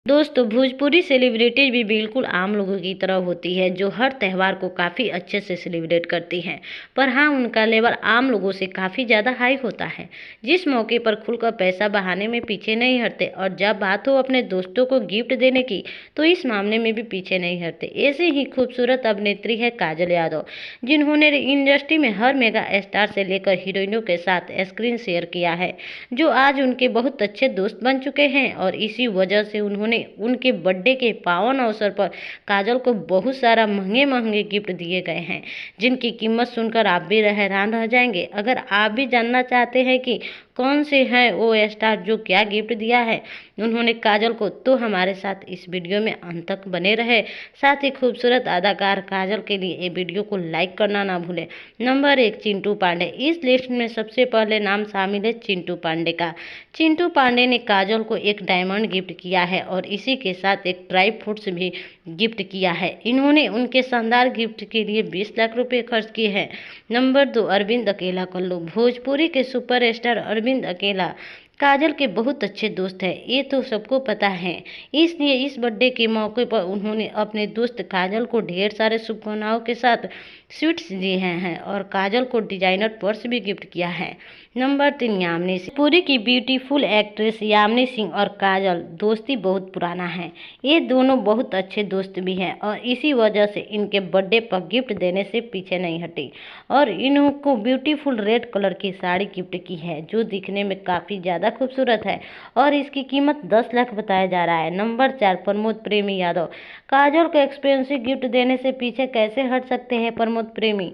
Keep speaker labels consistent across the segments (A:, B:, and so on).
A: दोस्तों, भोजपुरी सेलिब्रिटीज भी बिल्कुल आम लोगों की तरह होती है जो हर त्यौहार को काफ़ी अच्छे से सेलिब्रेट करती हैं। पर हाँ, उनका लेवल आम लोगों से काफ़ी ज़्यादा हाई होता है। जिस मौके पर खुलकर पैसा बहाने में पीछे नहीं हटते और जब बात हो अपने दोस्तों को गिफ्ट देने की, तो इस मामले में भी पीछे नहीं हटते। ऐसे ही खूबसूरत अभिनेत्री है काजल यादव, जिन्होंने इंडस्ट्री में हर मेगा स्टार से लेकर हीरोइनों के साथ स्क्रीन शेयर किया है, जो आज उनके बहुत अच्छे दोस्त बन चुके हैं। और इसी वजह से उन्होंने उनके बर्थडे के पावन अवसर पर काजल को बहुत सारा महंगे महंगे गिफ्ट दिए गए हैं, जिनकी कीमत सुनकर आप भी हैरान रह जाएंगे। अगर आप भी जानना चाहते हैं कि कौन से हैं वो स्टार जो क्या गिफ्ट दिया है उन्होंने काजल को, तो हमारे साथ इस वीडियो में अंत तक बने रहे। साथ ही खूबसूरत अदाकार काजल के लिए ये वीडियो को लाइक करना ना भूलें। नंबर 1, चिंटू पांडे। इस लिस्ट में सबसे पहले नाम शामिल है चिंटू पांडे का। चिंटू पांडे ने काजल को एक डायमंड गिफ्ट किया है और इसी के साथ एक ड्राई फ्रूट्स भी गिफ्ट किया है। इन्होंने उनके शानदार गिफ्ट के लिए 20 लाख रुपए खर्च किए हैं। नंबर 2, अरविंद अकेला कल्लू। भोजपुरी के सुपरस्टार अरविंद अकेला काजल के बहुत अच्छे दोस्त हैं, ये तो सबको पता है। इसलिए इस बर्थडे के मौके पर उन्होंने अपने दोस्त काजल को ढेर सारे शुभकामनाओं के साथ स्वीट्स दिए हैं और काजल को डिजाइनर पर्स भी गिफ्ट किया है। नंबर 3, यामिनी सिंह। पूरी की ब्यूटीफुल एक्ट्रेस यामिनी सिंह और काजल दोस्ती बहुत पुराना है। ये दोनों बहुत अच्छे दोस्त भी हैं और इसी वजह से इनके बर्थडे पर गिफ्ट देने से पीछे नहीं हटी और इनको ब्यूटीफुल रेड कलर की साड़ी गिफ्ट की है, जो दिखने में काफ़ी ज़्यादा खूबसूरत है और इसकी कीमत 10 लाख बताया जा रहा है। नंबर 4, प्रमोद प्रेमी यादव। काजल को एक्सपेंसिव गिफ्ट देने से पीछे कैसे हट सकते हैं प्रमोद प्रेमी।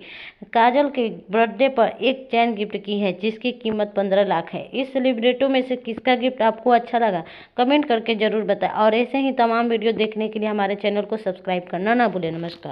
A: काजल के बर्थडे पर एक चैन गिफ्ट की है जिसकी कीमत 15 लाख है। इस सेलिब्रिटी में से किसका गिफ्ट आपको अच्छा लगा, कमेंट करके जरूर बताएं। और ऐसे ही तमाम वीडियो देखने के लिए हमारे चैनल को सब्सक्राइब करना ना भूलें। नमस्कार।